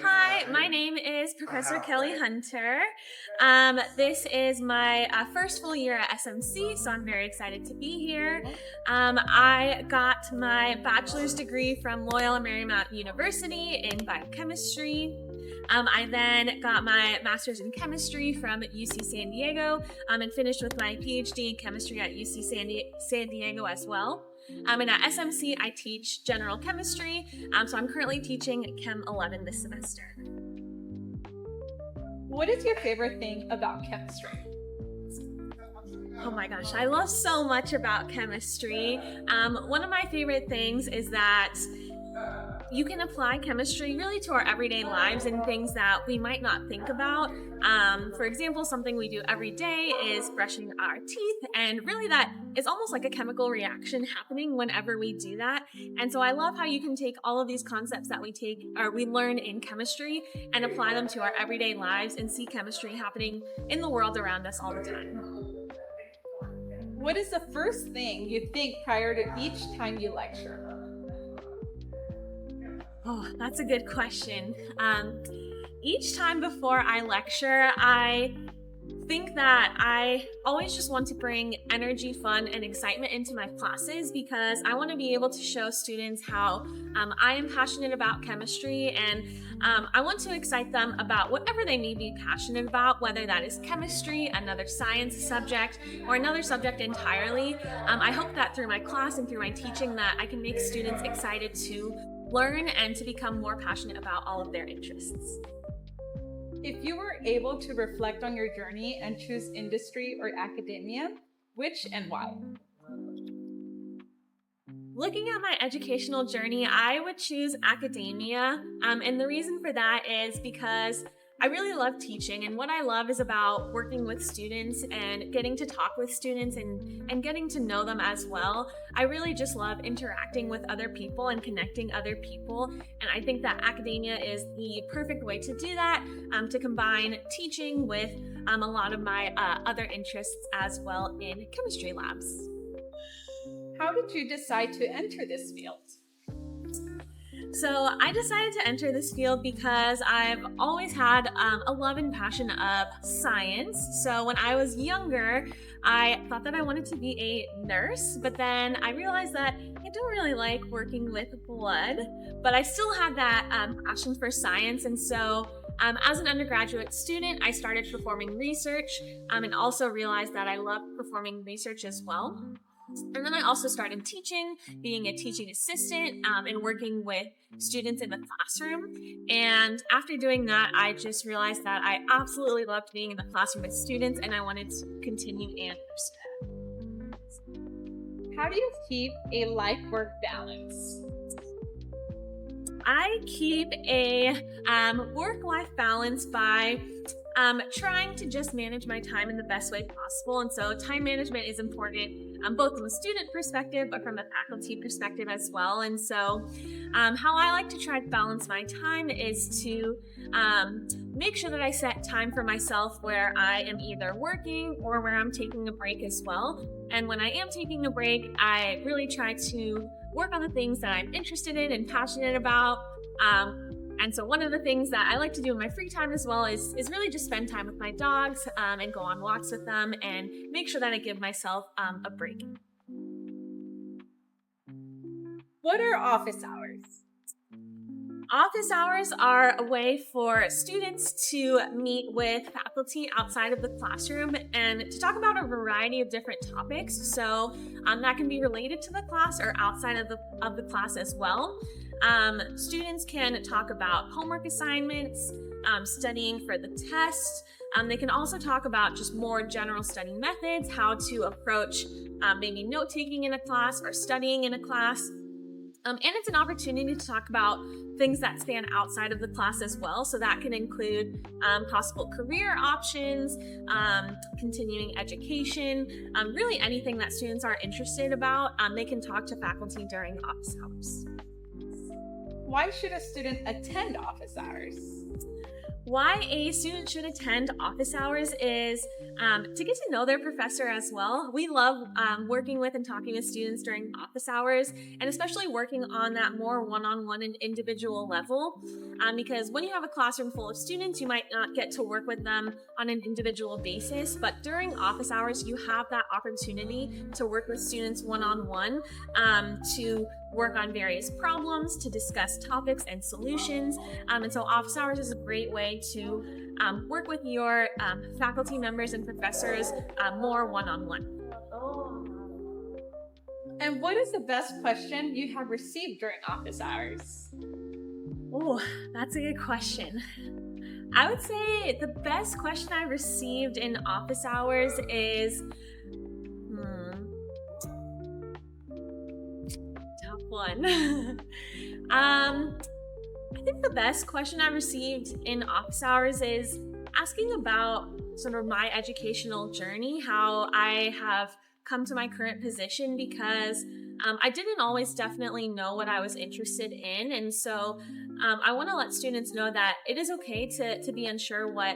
Hi, my name is Professor Kelly Hunter. This is my first full year at SMC, so I'm very excited to be here. I got my bachelor's degree from Loyola Marymount University in biochemistry. I then got my master's in chemistry from UC San Diego and finished with my PhD in chemistry at UC San Diego as well. And at SMC, I teach general chemistry, so I'm currently teaching Chem 11 this semester. What is your favorite thing about chemistry? Oh my gosh, I love so much about chemistry. One of my favorite things is that you can apply chemistry really to our everyday lives and things that we might not think about. For example, something we do every day is brushing our teeth, and really that is almost like a chemical reaction happening whenever we do that. And so I love how you can take all of these concepts that we learn in chemistry and apply them to our everyday lives and see chemistry happening in the world around us all the time. What is the first thing you think prior to each time you lecture? Oh, that's a good question. Each time before I lecture, I think that I always just want to bring energy, fun, and excitement into my classes because I want to be able to show students how I am passionate about chemistry, and I want to excite them about whatever they may be passionate about, whether that is chemistry, another science subject, or another subject entirely. I hope that through my class and through my teaching that I can make students excited to learn and to become more passionate about all of their interests. If you were able to reflect on your journey and choose industry or academia, which and why? Looking at my educational journey, I would choose academia. And the reason for that is because I really love teaching, and what I love is about working with students and getting to talk with students and getting to know them as well. I really just love interacting with other people and connecting other people, and I think that academia is the perfect way to do that, to combine teaching with a lot of my other interests as well in chemistry labs. How did you decide to enter this field? So I decided to enter this field because I've always had a love and passion of science. So when I was younger, I thought that I wanted to be a nurse, but then I realized that I don't really like working with blood, but I still had that passion for science. And so as an undergraduate student, I started performing research and also realized that I love performing research as well. And then I also started teaching, being a teaching assistant, and working with students in the classroom. And after doing that, I just realized that I absolutely loved being in the classroom with students, and I wanted to continue and pursue that. How do you keep a life-work balance? I keep a work-life balance by trying to just manage my time in the best way possible. And so time management is important, both from a student perspective, but from a faculty perspective as well. And so how I like to try to balance my time is to make sure that I set time for myself where I am either working or where I'm taking a break as well. And when I am taking a break, I really try to work on the things that I'm interested in and passionate about. And so one of the things that I like to do in my free time as well is really just spend time with my dogs and go on walks with them and make sure that I give myself a break. What are office hours? Office hours are a way for students to meet with faculty outside of the classroom and to talk about a variety of different topics. So that can be related to the class or outside of the class as well. Students can talk about homework assignments, studying for the test. They can also talk about just more general study methods, how to approach maybe note-taking in a class or studying in a class. And it's an opportunity to talk about things that span outside of the class as well. So that can include possible career options, continuing education, really anything that students are interested about. They can talk to faculty during office hours. Why should a student attend office hours? Why a student should attend office hours is to get to know their professor as well. We love working with and talking with students during office hours, and especially working on that more one-on-one and individual level, because when you have a classroom full of students, you might not get to work with them on an individual basis, but during office hours, you have that opportunity to work with students one-on-one, to work on various problems, to discuss topics and solutions. And so office hours is a great way to work with your faculty members and professors more one-on-one. And what is the best question you have received during office hours? Oh, that's a good question. I would say the best question I received in office hours is, tough one. I think the best question I received in office hours is asking about sort of my educational journey, how I have come to my current position, because I didn't always definitely know what I was interested in. And so I want to let students know that it is okay to be unsure what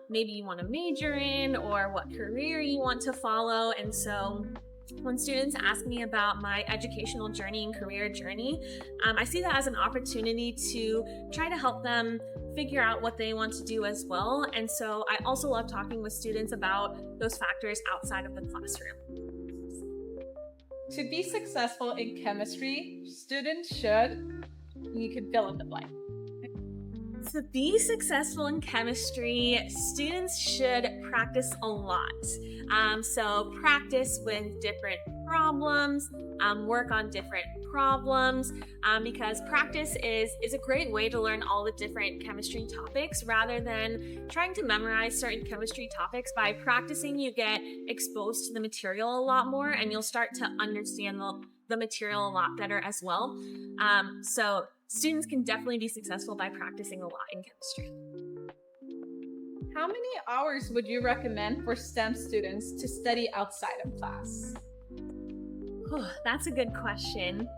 maybe you want to major in or what career you want to follow. And so when students ask me about my educational journey and career journey, I see that as an opportunity to try to help them figure out what they want to do as well. And so I also love talking with students about those factors outside of the classroom. To be successful in chemistry, students should, you could fill in the blank. To be successful in chemistry, students should practice a lot. So practice with different problems, work on different problems, because practice is a great way to learn all the different chemistry topics rather than trying to memorize certain chemistry topics. By practicing, you get exposed to the material a lot more, and you'll start to understand the material a lot better as well. So students can definitely be successful by practicing a lot in chemistry. How many hours would you recommend for STEM students to study outside of class? Oh, that's a good question.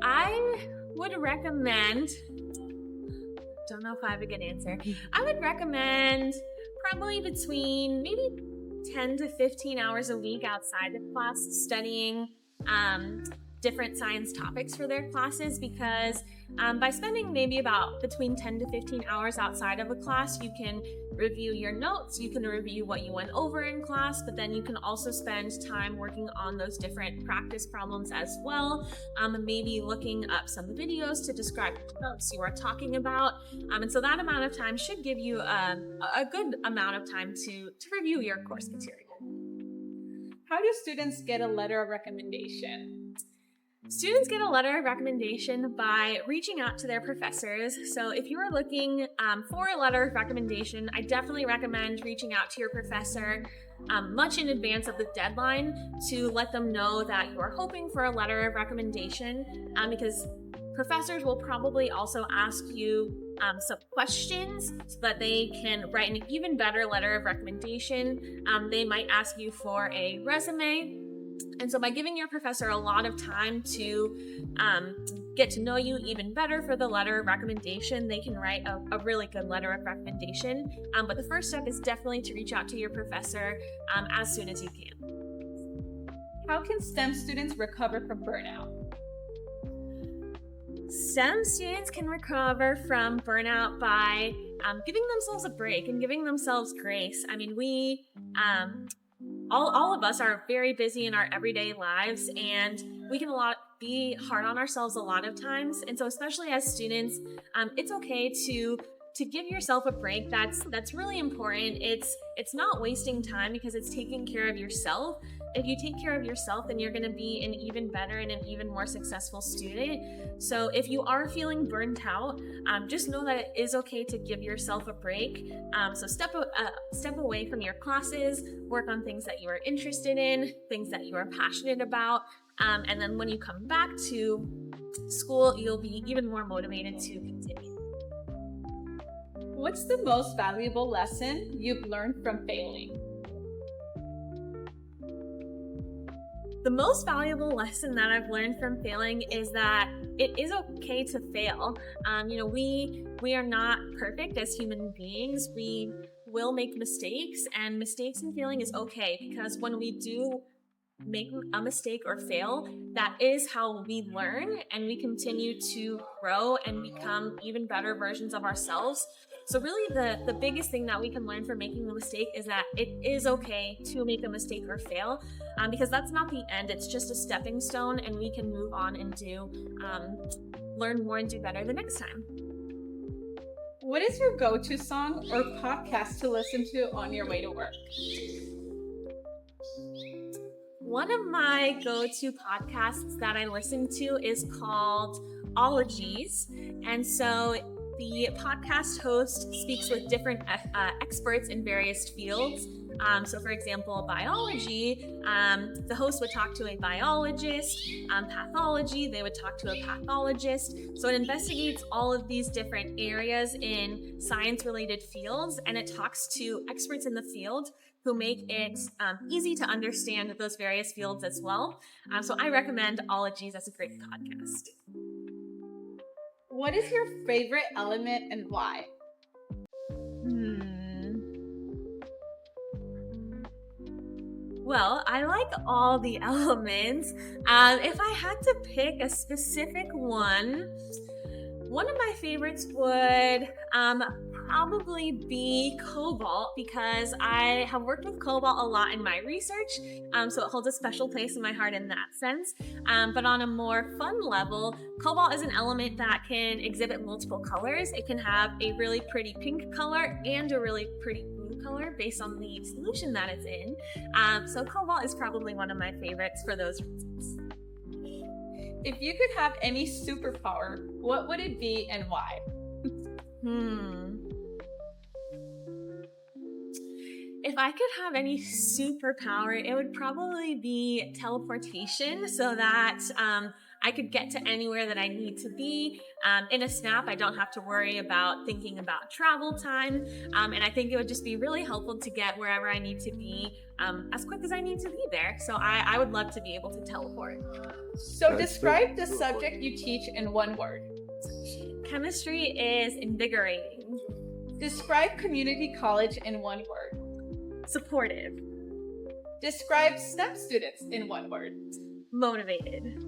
I would recommend, don't know if I have a good answer. I would recommend probably between maybe 10 to 15 hours a week outside of class studying different science topics for their classes, because by spending maybe about between 10 to 15 hours outside of a class, you can review your notes, you can review what you went over in class, but then you can also spend time working on those different practice problems as well, maybe looking up some videos to describe the notes you are talking about. And so that amount of time should give you a good amount of time to review your course material. How do students get a letter of recommendation? Students get a letter of recommendation by reaching out to their professors. So if you are looking for a letter of recommendation, I definitely recommend reaching out to your professor much in advance of the deadline to let them know that you are hoping for a letter of recommendation, because professors will probably also ask you some questions so that they can write an even better letter of recommendation. They might ask you for a resume. And so by giving your professor a lot of time to get to know you even better for the letter of recommendation, they can write a really good letter of recommendation. But the first step is definitely to reach out to your professor as soon as you can. How can STEM students recover from burnout? STEM students can recover from burnout by giving themselves a break and giving themselves grace. I mean, all of us are very busy in our everyday lives, and we can be hard on ourselves a lot of times. And so especially as students, it's okay to give yourself a break. That's really important. It's not wasting time because it's taking care of yourself. If you take care of yourself, then you're going to be an even better and an even more successful student. So if you are feeling burnt out, just know that it is okay to give yourself a break. So step away from your classes, work on things that you are interested in, things that you are passionate about, and then when you come back to school, you'll be even more motivated to continue. What's the most valuable lesson you've learned from failing? The most valuable lesson that I've learned from failing is that it is okay to fail. We are not perfect as human beings. We will make mistakes, and mistakes and failing is okay, because when we do make a mistake or fail, that is how we learn and we continue to grow and become even better versions of ourselves. So really the biggest thing that we can learn from making a mistake is that it is okay to make a mistake or fail, because that's not the end. It's just a stepping stone, and we can move on and learn more and do better the next time. What is your go-to song or podcast to listen to on your way to work? One of my go-to podcasts that I listen to is called Ologies. And so the podcast host speaks with different experts in various fields. So for example, biology, the host would talk to a biologist. Pathology, they would talk to a pathologist. So it investigates all of these different areas in science-related fields, and it talks to experts in the field who make it easy to understand those various fields as well. So I recommend Ologies as a great podcast. What is your favorite element and why? Well, I like all the elements. If I had to pick a specific one of my favorites would probably be cobalt, because I have worked with cobalt a lot in my research, so it holds a special place in my heart in that sense. But on a more fun level, cobalt is an element that can exhibit multiple colors. It can have a really pretty pink color and a really pretty blue color based on the solution that it's in. So cobalt is probably one of my favorites for those reasons. If you could have any superpower, what would it be and why? If I could have any superpower, it would probably be teleportation, so that I could get to anywhere that I need to be in a snap. I don't have to worry about thinking about travel time, and I think it would just be really helpful to get wherever I need to be as quick as I need to be there. So I would love to be able to teleport. So describe the subject you teach in one word. Chemistry is invigorating. Describe community college in one word. Supportive. Describe STEM students in one word. Motivated.